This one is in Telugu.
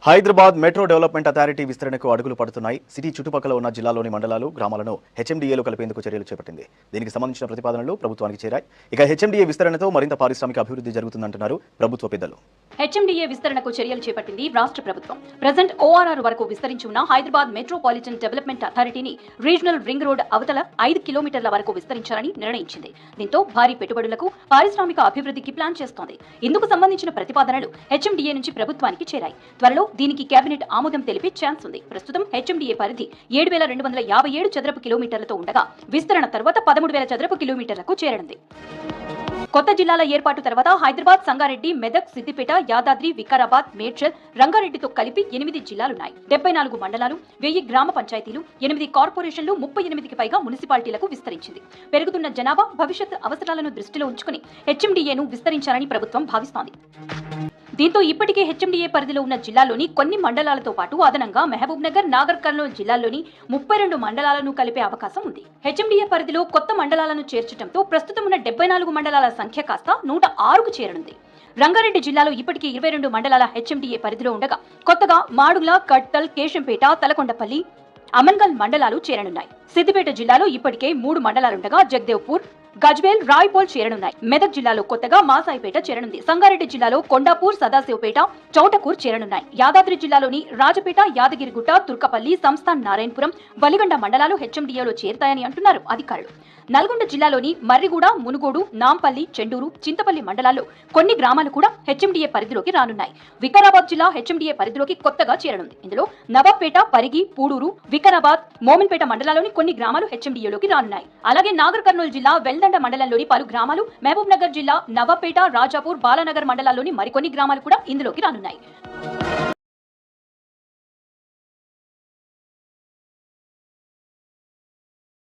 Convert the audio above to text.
హైదరాబాద్ మెట్రో డెవలప్మెంట్ అథారిటీ విస్తరణకు అడుగులు పడుతున్నాయి. సిటీ చుట్టుపక్కల ఉన్న జిల్లాలోని మండలాలు, గ్రామాలను హెచ్ఎండిఏలో కలిపేందుకు చర్యలు చేపట్టింది. దీనికి సంబంధించిన ప్రతిపాదనలు ప్రభుత్వానికి చేరాయి. ఇక హెచ్ఎండిఏ విస్తరణతో మరింత పారిశ్రామిక అభివృద్ధి జరుగుతుందంటున్నారు ప్రభుత్వ పెద్దలు. హెచ్ఎండిఏ విస్తరణకు చర్యలు చేపట్టింది రాష్ట్ర ప్రభుత్వం. ప్రజెంట్ ఓఆర్ఆర్ వరకు విస్తరించి ఉన్న హైదరాబాద్ మెట్రోపాలిటన్ డెవలప్మెంట్ అథారిటీని రీజనల్ రింగ్ రోడ్ అవతల 5 కిలోమీటర్ల వరకు విస్తరించాలని నిర్ణయించింది. దీంతో భారీ పెట్టుబడులకు, పారిశ్రామిక అభివృద్ధికి ప్లాన్ చేస్తోంది. ఇందుకు సంబంధించిన ప్రతిపాదనలు హెచ్ఎండిఏ నుంచి ప్రభుత్వానికి చేరాయి. త్వరలో దీనికి కేబినెట్ ఆమోదం తెలిపే ఛాన్స్ ఉంది. ప్రస్తుతం హెచ్ఎండిఏ పరిధి 7,257 చదరపు కిలోమీటర్లతో ఉండగా విస్తరణ తర్వాత 13,000 చదరపు కిలోమీటర్లకు చేరనుంది. కొత్త జిల్లాల ఏర్పాటు తర్వాత హైదరాబాద్, సంగారెడ్డి, మెదక్, సిద్దిపేట, యాదాద్రి, వికారాబాద్, మేడ్చల్, రంగారెడ్డితో కలిపి 8 జిల్లాలున్నాయి. 74 మండలాలు, 1000 గ్రామ పంచాయతీలు, 8 కార్పొరేషన్లు, 38కి పైగా మున్సిపాలిటీలకు విస్తరించింది. పెరుగుతున్న జనాభా, భవిష్యత్ అవసరాలను దృష్టిలో ఉంచుకుని హెచ్ఎండిఏను విస్తరించాలని ప్రభుత్వం భావిస్తోంది. దీంతో ఇప్పటికే హెచ్ఎండిఏ పరిధిలో ఉన్న జిల్లాల్లోని కొన్ని మండలాలతో పాటు అదనంగా మహబూబ్ నగర్, నాగర్ కర్నూల్ జిల్లాల్లోని 32 మండలాలను కలిపే అవకాశం ఉంది. హెచ్ఎండిఏ పరిధిలో కొత్త మండలాలను చేర్చడంతో ప్రస్తుతం ఉన్న 74 మండలాల సంఖ్య కాస్త 106కు చేరనుంది. రంగారెడ్డి జిల్లాలో ఇప్పటికే 22 మండలాల హెచ్ఎండిఏ పరిధిలో ఉండగా కొత్తగా మాడుగుల, కట్టల్, కేశంపేట, తలకొండపల్లి, అమన్గల్ మండలాలు చేరనున్నాయి. సిద్దిపేట జిల్లాలో ఇప్పటికే 3 మండలాలుండగా జగదేవ్పూర్, గజ్వేల్, రాయ్పోల్ చేరనున్నాయి. మెదక్ జిల్లాలో కొత్తగా మాసాయిపేట చేరనుంది. సంగారెడ్డి జిల్లాలో కొండాపూర్, సదాశివపేట, చౌటకూర్ చేరనున్నాయి. యాదాద్రి జిల్లాలోని రాజపేట, యాదగిరిగుట్ట, తుర్కపల్లి, సంస్థాన్ నారాయణపురం, వలిగండ మండలాలు హెచ్ఎండిఏలో చేరతాయని అంటున్నారు అధికారులు. నల్గొండ జిల్లాలోని మర్రిగూడ, మునుగోడు, నాంపల్లి, చెండూరు, చింతపల్లి మండలాల్లో కొన్ని గ్రామాలు కూడా హెచ్ఎండిఏ పరిధిలోకి రానున్నాయి. వికారాబాద్ జిల్లా హెచ్ఎండిఏ పరిధిలోకి కొత్తగా చేరనుంది. ఇందులో నవాబ్పేట, పరిగి, పూడూరు, వికారాబాద్, మోమిన్పేట మండలాల్లోని కొన్ని గ్రామాలు హెచ్ఎండిఏలోకి రానున్నాయి. అలాగే నాగర్ కర్నూల్ జిల్లా వెల్దండ మండలంలోని పలు గ్రామాలు, మహబూబ్ నగర్ జిల్లా నవాబ్పేట, రాజాపూర్, బాలానగర్ మండలాల్లోని మరికొన్ని గ్రామాలు కూడా ఇందులోకి రానున్నాయి.